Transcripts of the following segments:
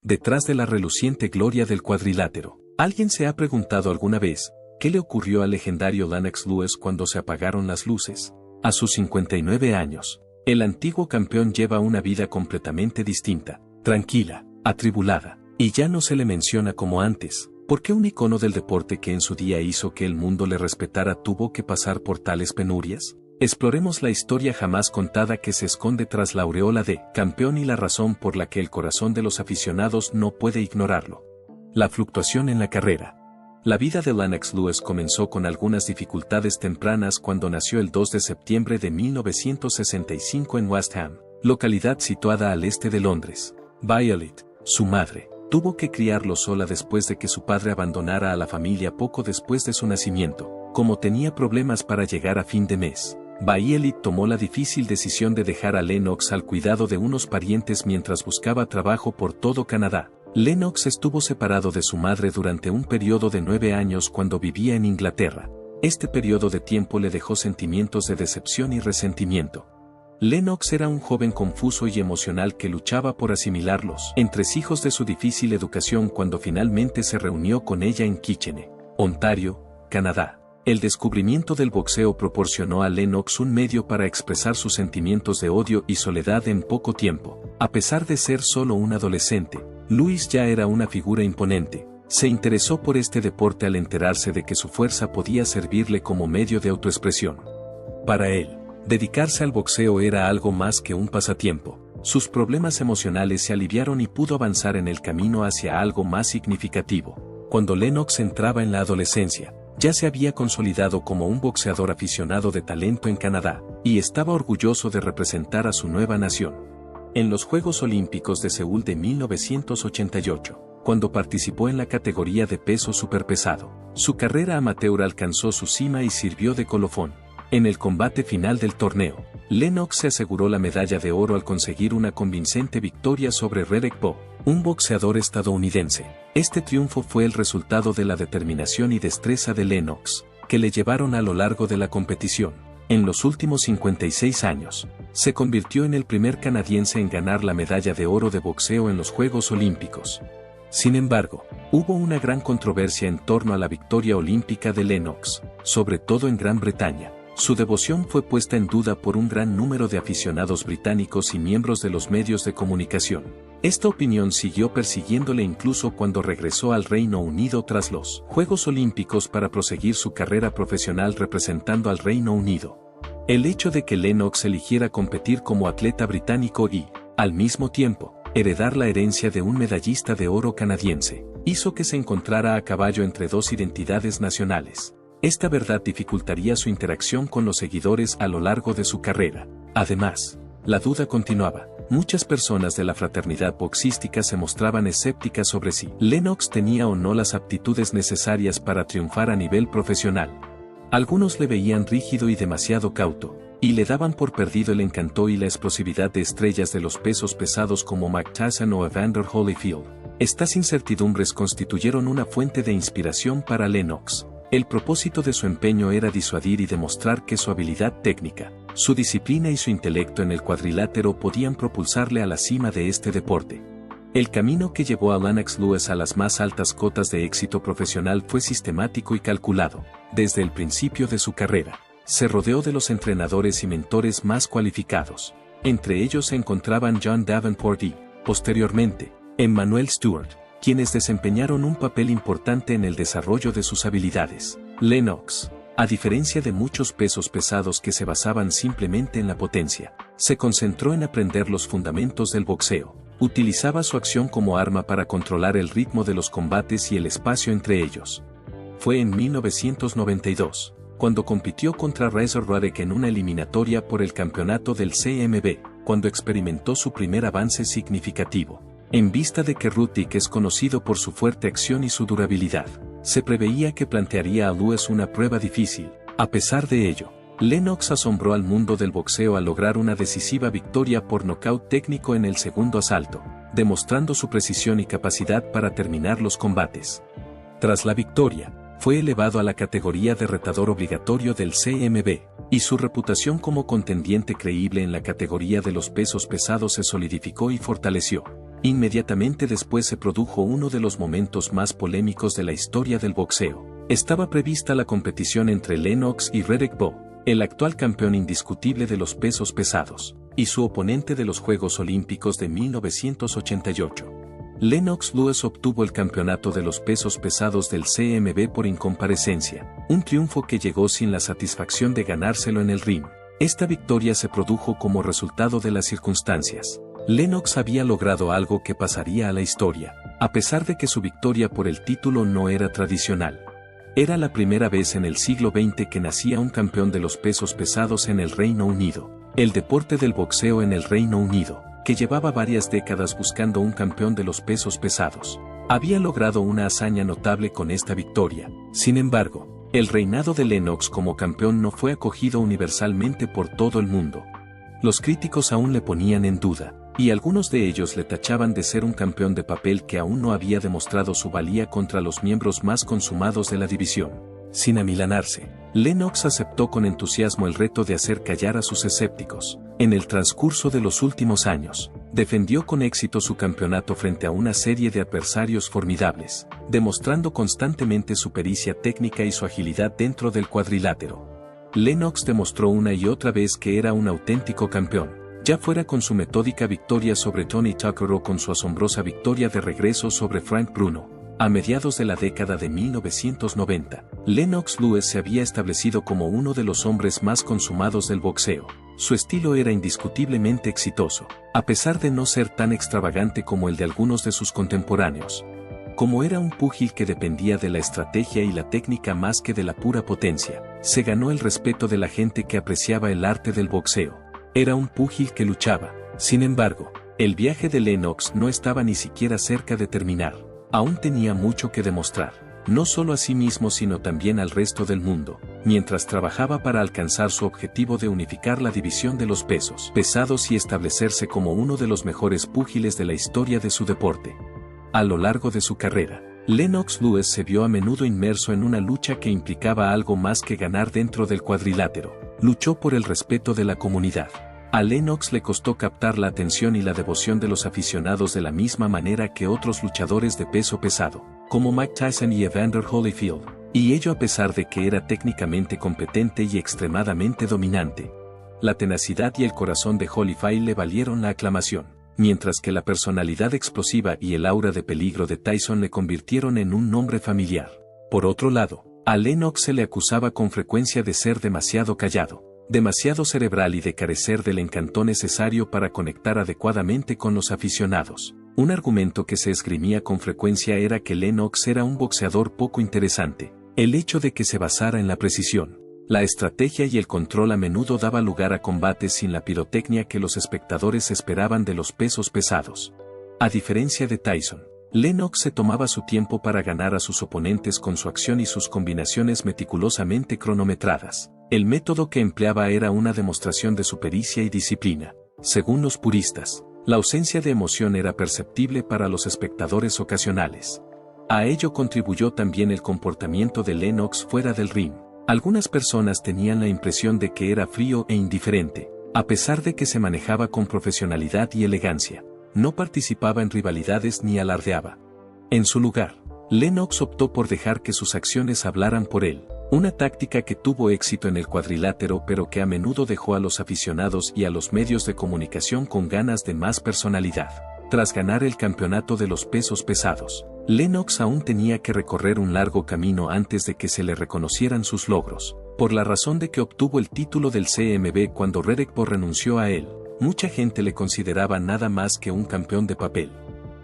detrás de la reluciente gloria del cuadrilátero. ¿Alguien se ha preguntado alguna vez qué le ocurrió al legendario Lennox Lewis cuando se apagaron las luces? A sus 59 años, el antiguo campeón lleva una vida completamente distinta, tranquila, atribulada, y ya no se le menciona como antes. ¿Por qué un icono del deporte que en su día hizo que el mundo le respetara tuvo que pasar por tales penurias? Exploremos la historia jamás contada que se esconde tras la aureola de campeón y la razón por la que el corazón de los aficionados no puede ignorarlo. La fluctuación en la carrera. La vida de Lennox Lewis comenzó con algunas dificultades tempranas cuando nació el 2 de septiembre de 1965 en West Ham, localidad situada al este de Londres. Violet, su madre, tuvo que criarlo sola después de que su padre abandonara a la familia poco después de su nacimiento, como tenía problemas para llegar a fin de mes. Violet tomó la difícil decisión de dejar a Lennox al cuidado de unos parientes mientras buscaba trabajo por todo Canadá. Lennox estuvo separado de su madre durante un periodo de 9 años cuando vivía en Inglaterra. Este periodo de tiempo le dejó sentimientos de decepción y resentimiento. Lennox era un joven confuso y emocional que luchaba por asimilar los entresijos de su difícil educación cuando finalmente se reunió con ella en Kitchener, Ontario, Canadá. El descubrimiento del boxeo proporcionó a Lennox un medio para expresar sus sentimientos de odio y soledad en poco tiempo. A pesar de ser solo un adolescente, Lewis ya era una figura imponente. Se interesó por este deporte al enterarse de que su fuerza podía servirle como medio de autoexpresión. Para él, dedicarse al boxeo era algo más que un pasatiempo. Sus problemas emocionales se aliviaron y pudo avanzar en el camino hacia algo más significativo. Cuando Lennox entraba en la adolescencia, ya se había consolidado como un boxeador aficionado de talento en Canadá, y estaba orgulloso de representar a su nueva nación. En los Juegos Olímpicos de Seúl de 1988, cuando participó en la categoría de peso superpesado, su carrera amateur alcanzó su cima y sirvió de colofón. En el combate final del torneo, Lennox se aseguró la medalla de oro al conseguir una convincente victoria sobre Riddick Bowe, un boxeador estadounidense. Este triunfo fue el resultado de la determinación y destreza de Lennox, que le llevaron a lo largo de la competición. En los últimos 56 años, se convirtió en el primer canadiense en ganar la medalla de oro de boxeo en los Juegos Olímpicos. Sin embargo, hubo una gran controversia en torno a la victoria olímpica de Lennox, sobre todo en Gran Bretaña. Su devoción fue puesta en duda por un gran número de aficionados británicos y miembros de los medios de comunicación. Esta opinión siguió persiguiéndole incluso cuando regresó al Reino Unido tras los Juegos Olímpicos para proseguir su carrera profesional representando al Reino Unido. El hecho de que Lennox eligiera competir como atleta británico y, al mismo tiempo, heredar la herencia de un medallista de oro canadiense, hizo que se encontrara a caballo entre dos identidades nacionales. Esta verdad dificultaría su interacción con los seguidores a lo largo de su carrera. Además, la duda continuaba. Muchas personas de la fraternidad boxística se mostraban escépticas sobre si Lennox tenía o no las aptitudes necesarias para triunfar a nivel profesional. Algunos le veían rígido y demasiado cauto, y le daban por perdido el encanto y la explosividad de estrellas de los pesos pesados como Mike Tyson o Evander Holyfield. Estas incertidumbres constituyeron una fuente de inspiración para Lennox. El propósito de su empeño era disuadir y demostrar que su habilidad técnica, su disciplina y su intelecto en el cuadrilátero podían propulsarle a la cima de este deporte. El camino que llevó a Lennox Lewis a las más altas cotas de éxito profesional fue sistemático y calculado. Desde el principio de su carrera, se rodeó de los entrenadores y mentores más cualificados. Entre ellos se encontraban John Davenport y, posteriormente, Emmanuel Stewart, quienes desempeñaron un papel importante en el desarrollo de sus habilidades. Lennox, a diferencia de muchos pesos pesados que se basaban simplemente en la potencia, se concentró en aprender los fundamentos del boxeo. Utilizaba su acción como arma para controlar el ritmo de los combates y el espacio entre ellos. Fue en 1992, cuando compitió contra Razor Ruddock en una eliminatoria por el campeonato del CMB, cuando experimentó su primer avance significativo. En vista de que Ruddock es conocido por su fuerte acción y su durabilidad, se preveía que plantearía a Lewis una prueba difícil. A pesar de ello, Lennox asombró al mundo del boxeo al lograr una decisiva victoria por nocaut técnico en el segundo asalto, demostrando su precisión y capacidad para terminar los combates. Tras la victoria, fue elevado a la categoría de retador obligatorio del CMB, y su reputación como contendiente creíble en la categoría de los pesos pesados se solidificó y fortaleció. Inmediatamente después se produjo uno de los momentos más polémicos de la historia del boxeo. Estaba prevista la competición entre Lennox y Riddick Bowe, el actual campeón indiscutible de los pesos pesados, y su oponente de los Juegos Olímpicos de 1988. Lennox Lewis obtuvo el campeonato de los pesos pesados del CMB por incomparecencia, un triunfo que llegó sin la satisfacción de ganárselo en el ring. Esta victoria se produjo como resultado de las circunstancias. Lennox había logrado algo que pasaría a la historia, a pesar de que su victoria por el título no era tradicional. Era la primera vez en el siglo XX que nacía un campeón de los pesos pesados en el Reino Unido, el deporte del boxeo en el Reino Unido, que llevaba varias décadas buscando un campeón de los pesos pesados. Había logrado una hazaña notable con esta victoria. Sin embargo, el reinado de Lennox como campeón no fue acogido universalmente por todo el mundo. Los críticos aún le ponían en duda, y algunos de ellos le tachaban de ser un campeón de papel que aún no había demostrado su valía contra los miembros más consumados de la división. Sin amilanarse, Lennox aceptó con entusiasmo el reto de hacer callar a sus escépticos. En el transcurso de los últimos años, defendió con éxito su campeonato frente a una serie de adversarios formidables, demostrando constantemente su pericia técnica y su agilidad dentro del cuadrilátero. Lennox demostró una y otra vez que era un auténtico campeón, ya fuera con su metódica victoria sobre Tony Tucker o con su asombrosa victoria de regreso sobre Frank Bruno. A mediados de la década de 1990, Lennox Lewis se había establecido como uno de los hombres más consumados del boxeo. Su estilo era indiscutiblemente exitoso, a pesar de no ser tan extravagante como el de algunos de sus contemporáneos. Como era un púgil que dependía de la estrategia y la técnica más que de la pura potencia, se ganó el respeto de la gente que apreciaba el arte del boxeo. Era un púgil que luchaba. Sin embargo, el viaje de Lennox no estaba ni siquiera cerca de terminar. Aún tenía mucho que demostrar, no solo a sí mismo sino también al resto del mundo, mientras trabajaba para alcanzar su objetivo de unificar la división de los pesos pesados y establecerse como uno de los mejores púgiles de la historia de su deporte. A lo largo de su carrera, Lennox Lewis se vio a menudo inmerso en una lucha que implicaba algo más que ganar dentro del cuadrilátero. Luchó por el respeto de la comunidad. A Lennox le costó captar la atención y la devoción de los aficionados de la misma manera que otros luchadores de peso pesado, como Mike Tyson y Evander Holyfield, y ello a pesar de que era técnicamente competente y extremadamente dominante. La tenacidad y el corazón de Holyfield le valieron la aclamación, mientras que la personalidad explosiva y el aura de peligro de Tyson le convirtieron en un nombre familiar. Por otro lado, a Lennox se le acusaba con frecuencia de ser demasiado callado, demasiado cerebral y de carecer del encanto necesario para conectar adecuadamente con los aficionados. Un argumento que se esgrimía con frecuencia era que Lennox era un boxeador poco interesante. El hecho de que se basara en la precisión, la estrategia y el control a menudo daba lugar a combates sin la pirotecnia que los espectadores esperaban de los pesos pesados. A diferencia de Tyson, Lennox se tomaba su tiempo para ganar a sus oponentes con su acción y sus combinaciones meticulosamente cronometradas. El método que empleaba era una demostración de su pericia y disciplina. Según los puristas, la ausencia de emoción era perceptible para los espectadores ocasionales. A ello contribuyó también el comportamiento de Lennox fuera del ring. Algunas personas tenían la impresión de que era frío e indiferente, a pesar de que se manejaba con profesionalidad y elegancia. No participaba en rivalidades ni alardeaba. En su lugar, Lennox optó por dejar que sus acciones hablaran por él, una táctica que tuvo éxito en el cuadrilátero pero que a menudo dejó a los aficionados y a los medios de comunicación con ganas de más personalidad. Tras ganar el campeonato de los pesos pesados, Lennox aún tenía que recorrer un largo camino antes de que se le reconocieran sus logros, por la razón de que obtuvo el título del CMB cuando Riddick Bowe renunció a él. Mucha gente le consideraba nada más que un campeón de papel.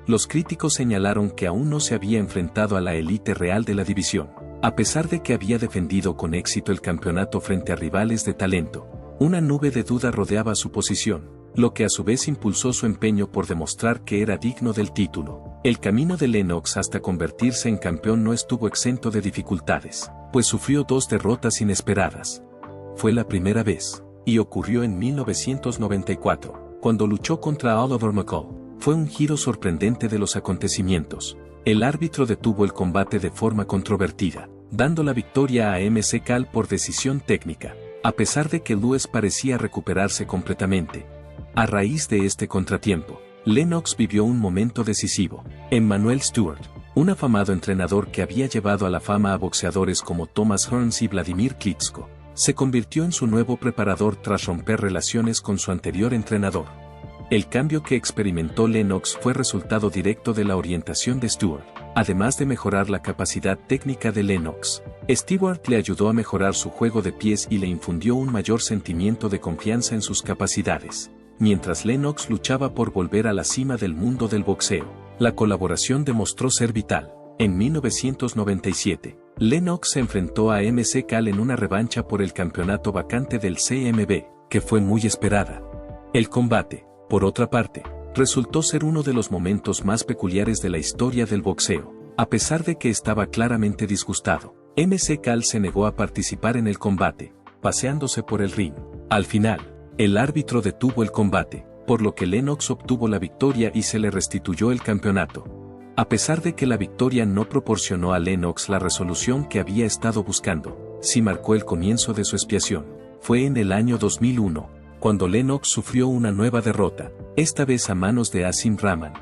Los críticos señalaron que aún no se había enfrentado a la élite real de la división, a pesar de que había defendido con éxito el campeonato frente a rivales de talento. Una nube de duda rodeaba su posición, lo que a su vez impulsó su empeño por demostrar que era digno del título. El camino de Lennox hasta convertirse en campeón no estuvo exento de dificultades, pues sufrió 2 derrotas inesperadas. Fue la primera vez, y ocurrió en 1994, cuando luchó contra Oliver McCall. Fue un giro sorprendente de los acontecimientos. El árbitro detuvo el combate de forma controvertida, dando la victoria a McCall por decisión técnica, a pesar de que Lewis parecía recuperarse completamente. A raíz de este contratiempo, Lennox vivió un momento decisivo. Emmanuel Stewart, un afamado entrenador que había llevado a la fama a boxeadores como Thomas Hearns y Vladimir Klitschko, se convirtió en su nuevo preparador tras romper relaciones con su anterior entrenador. El cambio que experimentó Lennox fue resultado directo de la orientación de Stewart. Además de mejorar la capacidad técnica de Lennox, Stewart le ayudó a mejorar su juego de pies y le infundió un mayor sentimiento de confianza en sus capacidades. Mientras Lennox luchaba por volver a la cima del mundo del boxeo, la colaboración demostró ser vital. En 1997, Lennox se enfrentó a MC Cal en una revancha por el campeonato vacante del CMB, que fue muy esperada. El combate, por otra parte, resultó ser uno de los momentos más peculiares de la historia del boxeo. A pesar de que estaba claramente disgustado, MC Cal se negó a participar en el combate, paseándose por el ring. Al final, el árbitro detuvo el combate, por lo que Lennox obtuvo la victoria y se le restituyó el campeonato. A pesar de que la victoria no proporcionó a Lennox la resolución que había estado buscando, sí marcó el comienzo de su expiación. Fue en el año 2001, cuando Lennox sufrió una nueva derrota, esta vez a manos de Asim Rahman.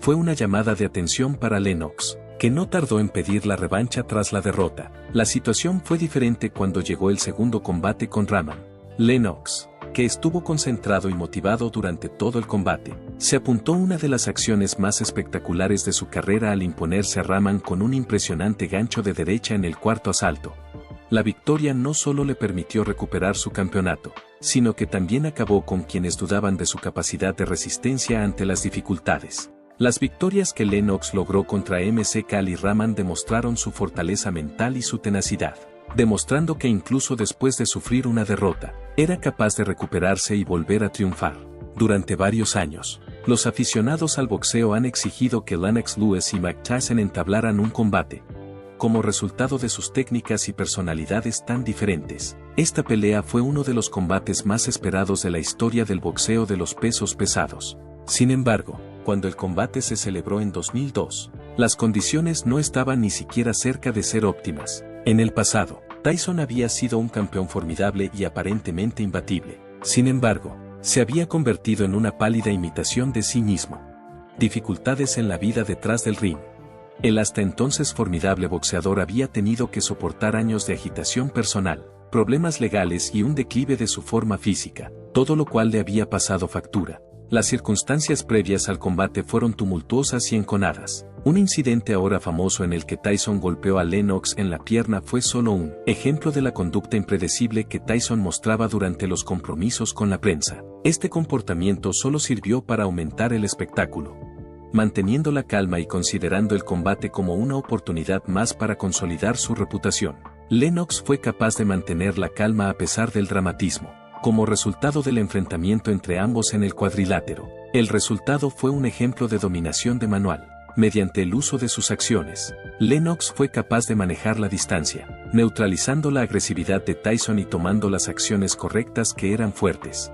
Fue una llamada de atención para Lennox, que no tardó en pedir la revancha tras la derrota. La situación fue diferente cuando llegó el segundo combate con Rahman. Lennox, que estuvo concentrado y motivado durante todo el combate, se apuntó una de las acciones más espectaculares de su carrera al imponerse a Rahman con un impresionante gancho de derecha en el cuarto asalto. La victoria no solo le permitió recuperar su campeonato, sino que también acabó con quienes dudaban de su capacidad de resistencia ante las dificultades. Las victorias que Lennox logró contra MC Cal y Rahman demostraron su fortaleza mental y su tenacidad, demostrando que incluso después de sufrir una derrota, era capaz de recuperarse y volver a triunfar. Durante varios años, los aficionados al boxeo han exigido que Lennox Lewis y Mike Tyson entablaran un combate. Como resultado de sus técnicas y personalidades tan diferentes, esta pelea fue uno de los combates más esperados de la historia del boxeo de los pesos pesados. Sin embargo, cuando el combate se celebró en 2002, las condiciones no estaban ni siquiera cerca de ser óptimas. En el pasado, Tyson había sido un campeón formidable y aparentemente imbatible. Sin embargo, se había convertido en una pálida imitación de sí mismo. Dificultades en la vida detrás del ring. El hasta entonces formidable boxeador había tenido que soportar años de agitación personal, problemas legales y un declive de su forma física, todo lo cual le había pasado factura. Las circunstancias previas al combate fueron tumultuosas y enconadas. Un incidente ahora famoso en el que Tyson golpeó a Lennox en la pierna fue solo un ejemplo de la conducta impredecible que Tyson mostraba durante los compromisos con la prensa. Este comportamiento solo sirvió para aumentar el espectáculo. Manteniendo la calma y considerando el combate como una oportunidad más para consolidar su reputación, Lennox fue capaz de mantener la calma a pesar del dramatismo. Como resultado del enfrentamiento entre ambos en el cuadrilátero, el resultado fue un ejemplo de dominación de manual. Mediante el uso de sus acciones, Lennox fue capaz de manejar la distancia, neutralizando la agresividad de Tyson y tomando las acciones correctas que eran fuertes.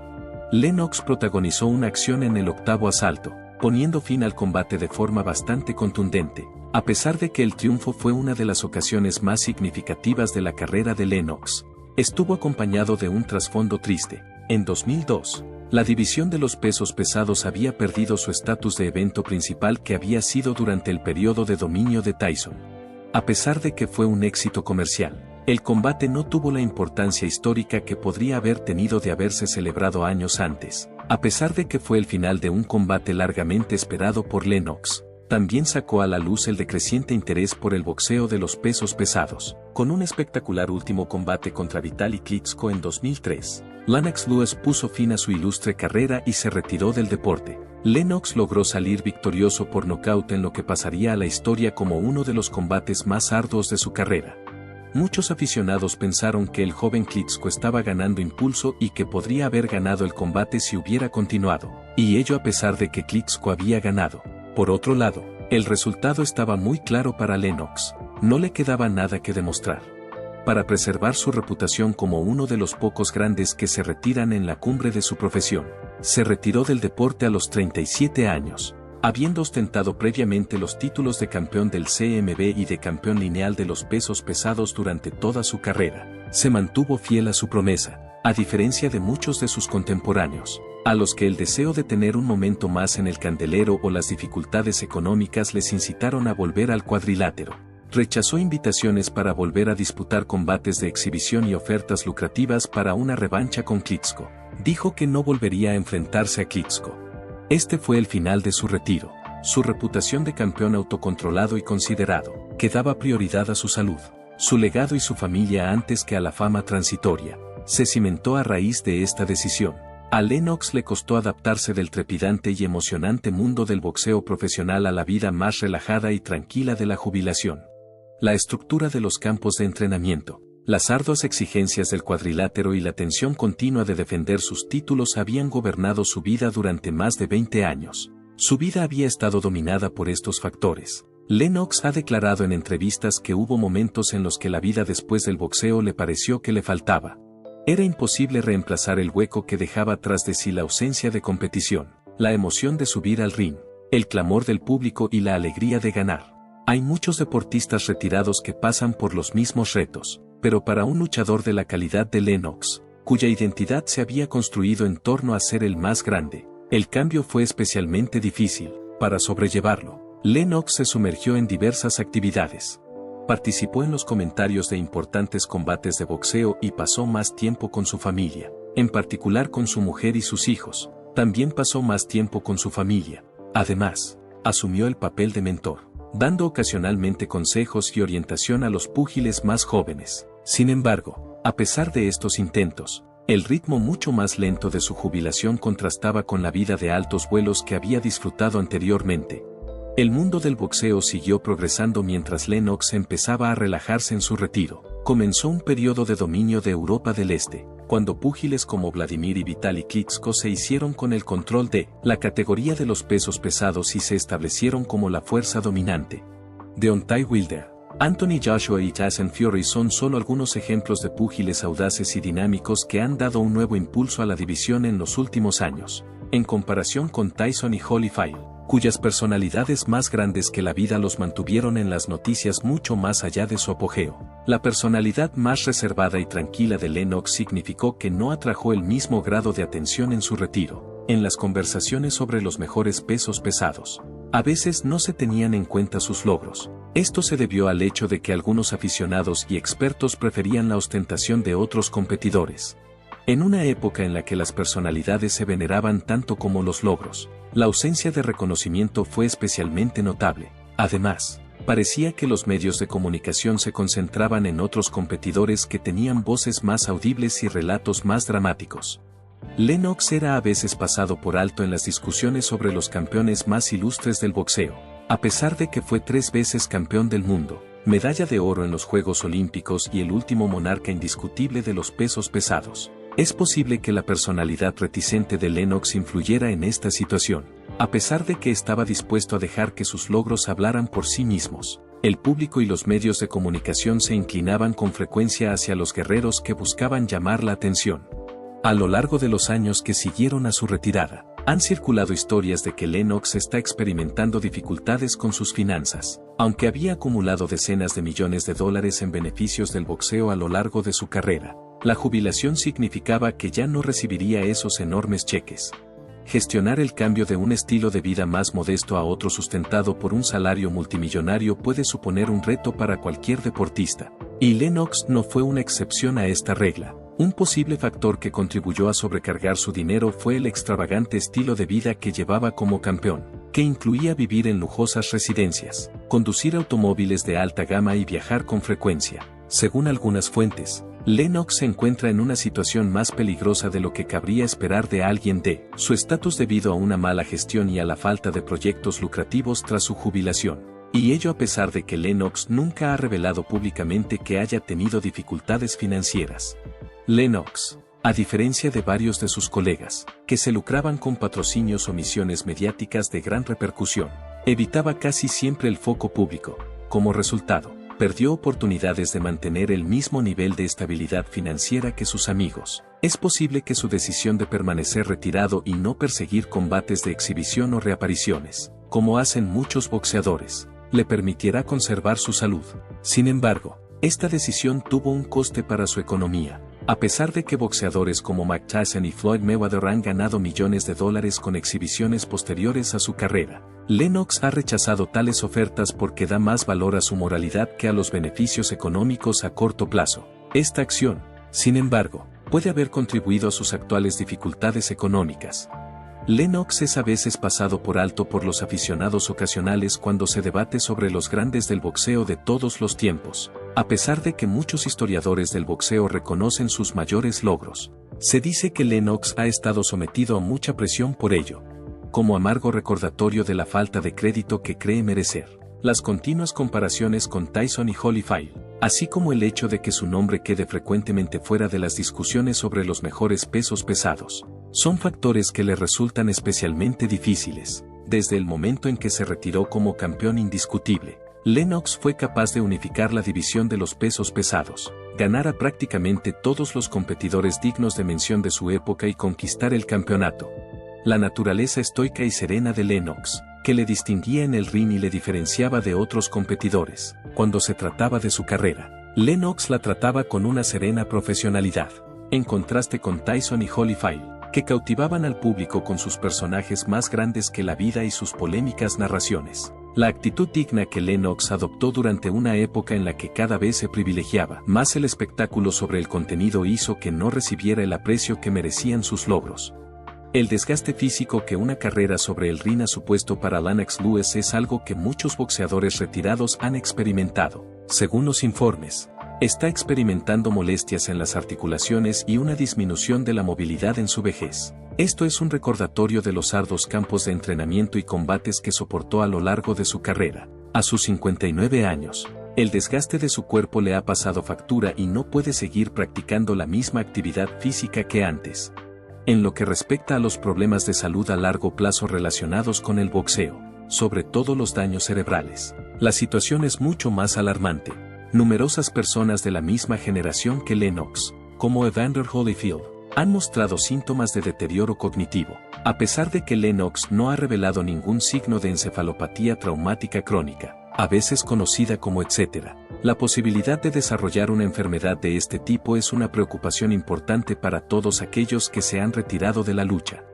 Lennox protagonizó una acción en el octavo asalto, poniendo fin al combate de forma bastante contundente. A pesar de que el triunfo fue una de las ocasiones más significativas de la carrera de Lennox, estuvo acompañado de un trasfondo triste. En 2002, la división de los pesos pesados había perdido su estatus de evento principal que había sido durante el periodo de dominio de Tyson. A pesar de que fue un éxito comercial, el combate no tuvo la importancia histórica que podría haber tenido de haberse celebrado años antes. A pesar de que fue el final de un combate largamente esperado por Lennox, también sacó a la luz el decreciente interés por el boxeo de los pesos pesados. Con un espectacular último combate contra Vitali Klitschko en 2003, Lennox Lewis puso fin a su ilustre carrera y se retiró del deporte. Lennox logró salir victorioso por nocaut en lo que pasaría a la historia como uno de los combates más arduos de su carrera. Muchos aficionados pensaron que el joven Klitschko estaba ganando impulso y que podría haber ganado el combate si hubiera continuado, y ello a pesar de que Klitschko había ganado. Por otro lado, el resultado estaba muy claro para Lennox, no le quedaba nada que demostrar. Para preservar su reputación como uno de los pocos grandes que se retiran en la cumbre de su profesión, se retiró del deporte a los 37 años. Habiendo ostentado previamente los títulos de campeón del CMB y de campeón lineal de los pesos pesados durante toda su carrera, se mantuvo fiel a su promesa, a diferencia de muchos de sus contemporáneos. a los que el deseo de tener un momento más en el candelero o las dificultades económicas les incitaron a volver al cuadrilátero. Rechazó invitaciones para volver a disputar combates de exhibición y ofertas lucrativas para una revancha con Klitschko. Dijo que no volvería a enfrentarse a Klitschko. Este fue el final de su retiro. Su reputación de campeón autocontrolado y considerado, que daba prioridad a su salud, su legado y su familia antes que a la fama transitoria, se cimentó a raíz de esta decisión. A Lennox le costó adaptarse del trepidante y emocionante mundo del boxeo profesional a la vida más relajada y tranquila de la jubilación. La estructura de los campos de entrenamiento, las arduas exigencias del cuadrilátero y la tensión continua de defender sus títulos habían gobernado su vida durante más de 20 años. Su vida había estado dominada por estos factores. Lennox ha declarado en entrevistas que hubo momentos en los que la vida después del boxeo le pareció que le faltaba. Era imposible reemplazar el hueco que dejaba tras de sí la ausencia de competición, la emoción de subir al ring, el clamor del público y la alegría de ganar. Hay muchos deportistas retirados que pasan por los mismos retos, pero para un luchador de la calidad de Lennox, cuya identidad se había construido en torno a ser el más grande, el cambio fue especialmente difícil. Para sobrellevarlo, Lennox se sumergió en diversas actividades. Participó en los comentarios de importantes combates de boxeo y pasó más tiempo con su familia, en particular con su mujer y sus hijos. También pasó más tiempo con su familia. Además, asumió el papel de mentor, dando ocasionalmente consejos y orientación a los púgiles más jóvenes. Sin embargo, a pesar de estos intentos, el ritmo mucho más lento de su jubilación contrastaba con la vida de altos vuelos que había disfrutado anteriormente. El mundo del boxeo siguió progresando mientras Lennox empezaba a relajarse en su retiro. Comenzó un periodo de dominio de Europa del Este, cuando púgiles como Vladimir y Vitaly Klitschko se hicieron con el control de la categoría de los pesos pesados y se establecieron como la fuerza dominante. Deontay Wilder, Anthony Joshua y Tyson Fury son solo algunos ejemplos de púgiles audaces y dinámicos que han dado un nuevo impulso a la división en los últimos años, en comparación con Tyson y Holyfield, cuyas personalidades más grandes que la vida los mantuvieron en las noticias mucho más allá de su apogeo. La personalidad más reservada y tranquila de Lennox significó que no atrajo el mismo grado de atención en su retiro. En las conversaciones sobre los mejores pesos pesados, a veces no se tenían en cuenta sus logros. Esto se debió al hecho de que algunos aficionados y expertos preferían la ostentación de otros competidores. En una época en la que las personalidades se veneraban tanto como los logros, la ausencia de reconocimiento fue especialmente notable. Además, parecía que los medios de comunicación se concentraban en otros competidores que tenían voces más audibles y relatos más dramáticos. Lennox era a veces pasado por alto en las discusiones sobre los campeones más ilustres del boxeo, a pesar de que fue 3 veces campeón del mundo, medalla de oro en los Juegos Olímpicos y el último monarca indiscutible de los pesos pesados. Es posible que la personalidad reticente de Lennox influyera en esta situación. A pesar de que estaba dispuesto a dejar que sus logros hablaran por sí mismos, el público y los medios de comunicación se inclinaban con frecuencia hacia los guerreros que buscaban llamar la atención. A lo largo de los años que siguieron a su retirada, han circulado historias de que Lennox está experimentando dificultades con sus finanzas. Aunque había acumulado decenas de millones de dólares en beneficios del boxeo a lo largo de su carrera, la jubilación significaba que ya no recibiría esos enormes cheques. Gestionar el cambio de un estilo de vida más modesto a otro sustentado por un salario multimillonario puede suponer un reto para cualquier deportista, y Lennox no fue una excepción a esta regla. Un posible factor que contribuyó a sobrecargar su dinero fue el extravagante estilo de vida que llevaba como campeón, que incluía vivir en lujosas residencias, conducir automóviles de alta gama y viajar con frecuencia. Según algunas fuentes, Lennox se encuentra en una situación más peligrosa de lo que cabría esperar de alguien de su estatus debido a una mala gestión y a la falta de proyectos lucrativos tras su jubilación. Y ello a pesar de que Lennox nunca ha revelado públicamente que haya tenido dificultades financieras. Lennox, a diferencia de varios de sus colegas, que se lucraban con patrocinios o misiones mediáticas de gran repercusión, evitaba casi siempre el foco público. Como resultado, perdió oportunidades de mantener el mismo nivel de estabilidad financiera que sus amigos. Es posible que su decisión de permanecer retirado y no perseguir combates de exhibición o reapariciones, como hacen muchos boxeadores, le permitiera conservar su salud. Sin embargo, esta decisión tuvo un coste para su economía. A pesar de que boxeadores como Mike Tyson y Floyd Mayweather han ganado millones de dólares con exhibiciones posteriores a su carrera, Lennox ha rechazado tales ofertas porque da más valor a su moralidad que a los beneficios económicos a corto plazo. Esta acción, sin embargo, puede haber contribuido a sus actuales dificultades económicas. Lennox es a veces pasado por alto por los aficionados ocasionales cuando se debate sobre los grandes del boxeo de todos los tiempos. A pesar de que muchos historiadores del boxeo reconocen sus mayores logros, se dice que Lennox ha estado sometido a mucha presión por ello, como amargo recordatorio de la falta de crédito que cree merecer. Las continuas comparaciones con Tyson y Holyfield, así como el hecho de que su nombre quede frecuentemente fuera de las discusiones sobre los mejores pesos pesados, son factores que le resultan especialmente difíciles. Desde el momento en que se retiró como campeón indiscutible, Lennox fue capaz de unificar la división de los pesos pesados, ganar a prácticamente todos los competidores dignos de mención de su época y conquistar el campeonato. La naturaleza estoica y serena de Lennox, que le distinguía en el ring y le diferenciaba de otros competidores, cuando se trataba de su carrera, Lennox la trataba con una serena profesionalidad, en contraste con Tyson y Holyfield, que cautivaban al público con sus personajes más grandes que la vida y sus polémicas narraciones. La actitud digna que Lennox adoptó durante una época en la que cada vez se privilegiaba más el espectáculo sobre el contenido hizo que no recibiera el aprecio que merecían sus logros. El desgaste físico que una carrera sobre el ring ha supuesto para Lennox Lewis es algo que muchos boxeadores retirados han experimentado. Según los informes, está experimentando molestias en las articulaciones y una disminución de la movilidad en su vejez. Esto es un recordatorio de los arduos campos de entrenamiento y combates que soportó a lo largo de su carrera. A sus 59 años, el desgaste de su cuerpo le ha pasado factura y no puede seguir practicando la misma actividad física que antes. En lo que respecta a los problemas de salud a largo plazo relacionados con el boxeo, sobre todo los daños cerebrales, la situación es mucho más alarmante. Numerosas personas de la misma generación que Lennox, como Evander Holyfield, han mostrado síntomas de deterioro cognitivo, a pesar de que Lennox no ha revelado ningún signo de encefalopatía traumática crónica, a veces conocida como etc. La posibilidad de desarrollar una enfermedad de este tipo es una preocupación importante para todos aquellos que se han retirado de la lucha.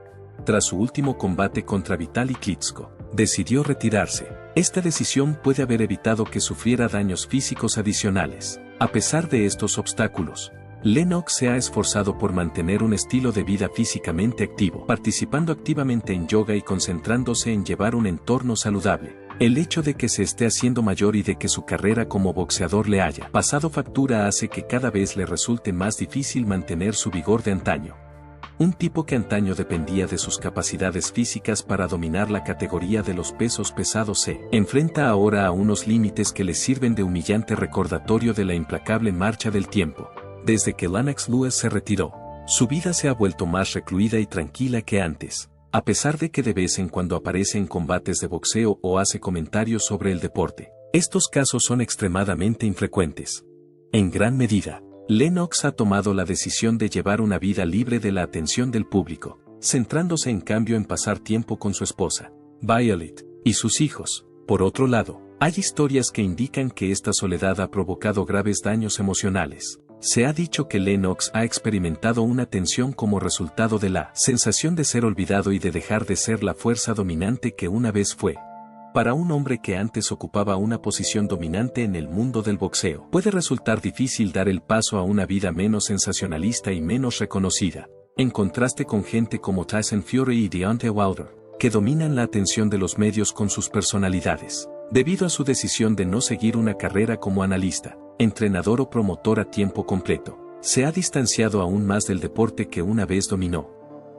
Tras su último combate contra Vitaly Klitschko, decidió retirarse. Esta decisión puede haber evitado que sufriera daños físicos adicionales. A pesar de estos obstáculos, Lennox se ha esforzado por mantener un estilo de vida físicamente activo, participando activamente en yoga y concentrándose en llevar un entorno saludable. El hecho de que se esté haciendo mayor y de que su carrera como boxeador le haya pasado factura hace que cada vez le resulte más difícil mantener su vigor de antaño. Un tipo que antaño dependía de sus capacidades físicas para dominar la categoría de los pesos pesados se enfrenta ahora a unos límites que le sirven de humillante recordatorio de la implacable marcha del tiempo. Desde que Lennox Lewis se retiró, su vida se ha vuelto más recluida y tranquila que antes, a pesar de que de vez en cuando aparece en combates de boxeo o hace comentarios sobre el deporte. Estos casos son extremadamente infrecuentes. En gran medida, Lennox ha tomado la decisión de llevar una vida libre de la atención del público, centrándose en cambio en pasar tiempo con su esposa, Violet, y sus hijos. Por otro lado, hay historias que indican que esta soledad ha provocado graves daños emocionales. Se ha dicho que Lennox ha experimentado una tensión como resultado de la sensación de ser olvidado y de dejar de ser la fuerza dominante que una vez fue. Para un hombre que antes ocupaba una posición dominante en el mundo del boxeo, puede resultar difícil dar el paso a una vida menos sensacionalista y menos reconocida, en contraste con gente como Tyson Fury y Deontay Wilder, que dominan la atención de los medios con sus personalidades, debido a su decisión de no seguir una carrera como analista, entrenador o promotor a tiempo completo. Se ha distanciado aún más del deporte que una vez dominó.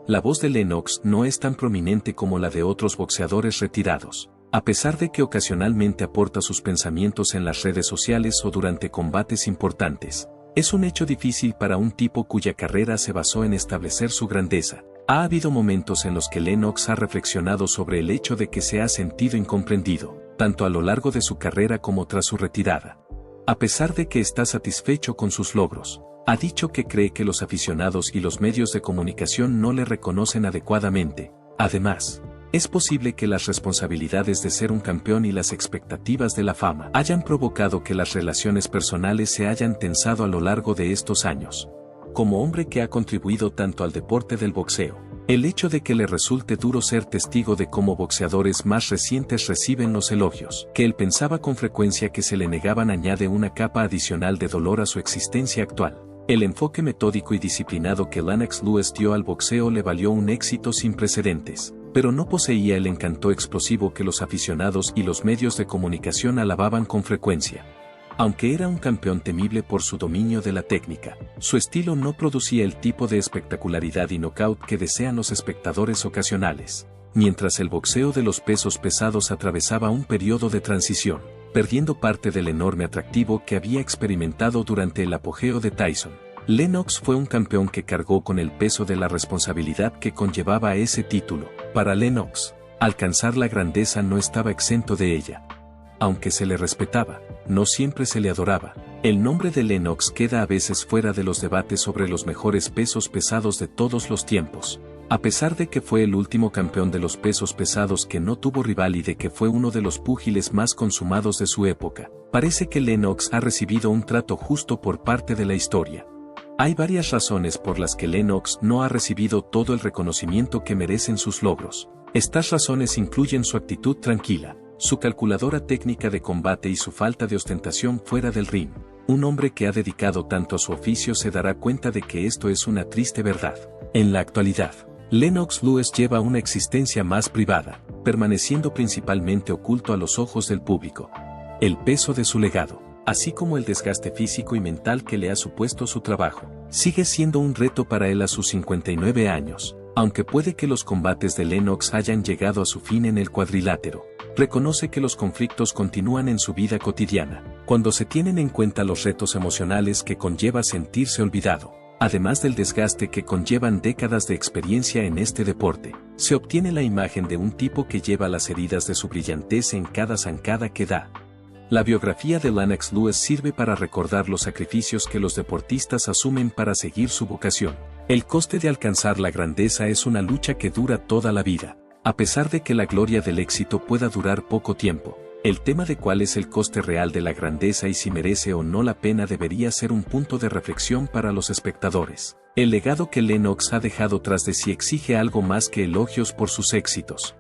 La voz de Lennox no es tan prominente como la de otros boxeadores retirados, a pesar de que ocasionalmente aporta sus pensamientos en las redes sociales o durante combates importantes. Es un hecho difícil para un tipo cuya carrera se basó en establecer su grandeza. Ha habido momentos en los que Lennox ha reflexionado sobre el hecho de que se ha sentido incomprendido, tanto a lo largo de su carrera como tras su retirada. A pesar de que está satisfecho con sus logros, ha dicho que cree que los aficionados y los medios de comunicación no le reconocen adecuadamente. Además, es posible que las responsabilidades de ser un campeón y las expectativas de la fama hayan provocado que las relaciones personales se hayan tensado a lo largo de estos años. como hombre que ha contribuido tanto al deporte del boxeo. El hecho de que le resulte duro ser testigo de cómo boxeadores más recientes reciben los elogios que él pensaba con frecuencia que se le negaban añade una capa adicional de dolor a su existencia actual. El enfoque metódico y disciplinado que Lennox Lewis dio al boxeo le valió un éxito sin precedentes, pero no poseía el encanto explosivo que los aficionados y los medios de comunicación alababan con frecuencia. Aunque era un campeón temible por su dominio de la técnica, su estilo no producía el tipo de espectacularidad y knockout que desean los espectadores ocasionales. Mientras el boxeo de los pesos pesados atravesaba un periodo de transición, perdiendo parte del enorme atractivo que había experimentado durante el apogeo de Tyson, Lennox fue un campeón que cargó con el peso de la responsabilidad que conllevaba ese título. Para Lennox, alcanzar la grandeza no estaba exento de ella. Aunque se le respetaba, no siempre se le adoraba. El nombre de Lennox queda a veces fuera de los debates sobre los mejores pesos pesados de todos los tiempos. A pesar de que fue el último campeón de los pesos pesados que no tuvo rival y de que fue uno de los púgiles más consumados de su época, parece que Lennox ha recibido un trato justo por parte de la historia. Hay varias razones por las que Lennox no ha recibido todo el reconocimiento que merecen sus logros. Estas razones incluyen su actitud tranquila, su calculadora técnica de combate y su falta de ostentación fuera del ring. Un hombre que ha dedicado tanto a su oficio se dará cuenta de que esto es una triste verdad. En la actualidad, Lennox Lewis lleva una existencia más privada, permaneciendo principalmente oculto a los ojos del público. El peso de su legado, así como el desgaste físico y mental que le ha supuesto su trabajo, sigue siendo un reto para él a sus 59 años, aunque puede que los combates de Lennox hayan llegado a su fin en el cuadrilátero. Reconoce que los conflictos continúan en su vida cotidiana, cuando se tienen en cuenta los retos emocionales que conlleva sentirse olvidado. Además del desgaste que conllevan décadas de experiencia en este deporte, se obtiene la imagen de un tipo que lleva las heridas de su brillantez en cada zancada que da. La biografía de Lennox Lewis sirve para recordar los sacrificios que los deportistas asumen para seguir su vocación. El coste de alcanzar la grandeza es una lucha que dura toda la vida. A pesar de que la gloria del éxito pueda durar poco tiempo, el tema de cuál es el coste real de la grandeza y si merece o no la pena debería ser un punto de reflexión para los espectadores. El legado que Lennox ha dejado tras de sí exige algo más que elogios por sus éxitos.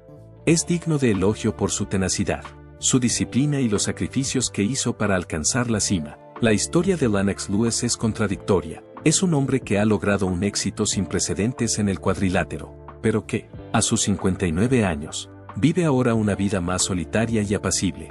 Es digno de elogio por su tenacidad, su disciplina y los sacrificios que hizo para alcanzar la cima. La historia de Lennox Lewis es contradictoria. Es un hombre que ha logrado un éxito sin precedentes en el cuadrilátero, pero que, a sus 59 años, vive ahora una vida más solitaria y apacible.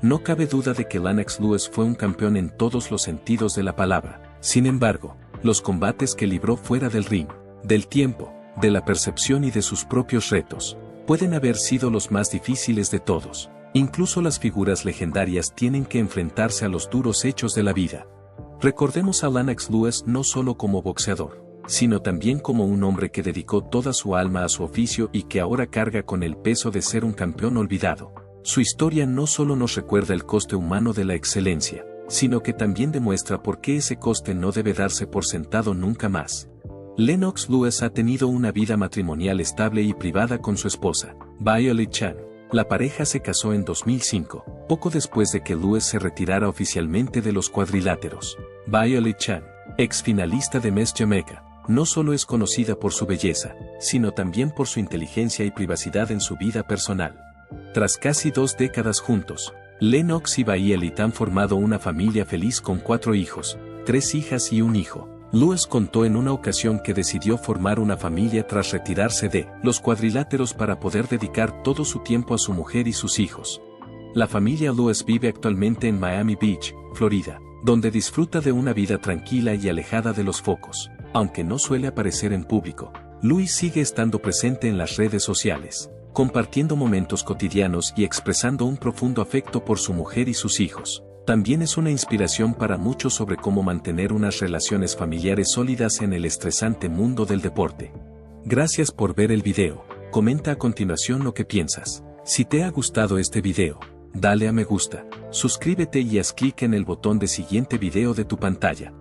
No cabe duda de que Lennox Lewis fue un campeón en todos los sentidos de la palabra. Sin embargo, los combates que libró fuera del ring, del tiempo, de la percepción y de sus propios retos, pueden haber sido los más difíciles de todos. Incluso las figuras legendarias tienen que enfrentarse a los duros hechos de la vida. Recordemos a Lennox Lewis no solo como boxeador, sino también como un hombre que dedicó toda su alma a su oficio y que ahora carga con el peso de ser un campeón olvidado. Su historia no solo nos recuerda el coste humano de la excelencia, sino que también demuestra por qué ese coste no debe darse por sentado nunca más. Lennox Lewis ha tenido una vida matrimonial estable y privada con su esposa, Violet Chan. La pareja se casó en 2005, poco después de que Lewis se retirara oficialmente de los cuadriláteros. Violet Chan, ex finalista de Miss Jamaica, no solo es conocida por su belleza, sino también por su inteligencia y privacidad en su vida personal. Tras casi 2 décadas juntos, Lennox y Violet han formado una familia feliz con 4 hijos, 3 hijas y un hijo. Lewis contó en una ocasión que decidió formar una familia tras retirarse de los cuadriláteros para poder dedicar todo su tiempo a su mujer y sus hijos. La familia Lewis vive actualmente en Miami Beach, Florida, donde disfruta de una vida tranquila y alejada de los focos. Aunque no suele aparecer en público, Lewis sigue estando presente en las redes sociales, compartiendo momentos cotidianos y expresando un profundo afecto por su mujer y sus hijos. También es una inspiración para muchos sobre cómo mantener unas relaciones familiares sólidas en el estresante mundo del deporte. Gracias por ver el video. Comenta a continuación lo que piensas. Si te ha gustado este video, dale a me gusta, suscríbete y haz clic en el botón de siguiente video de tu pantalla.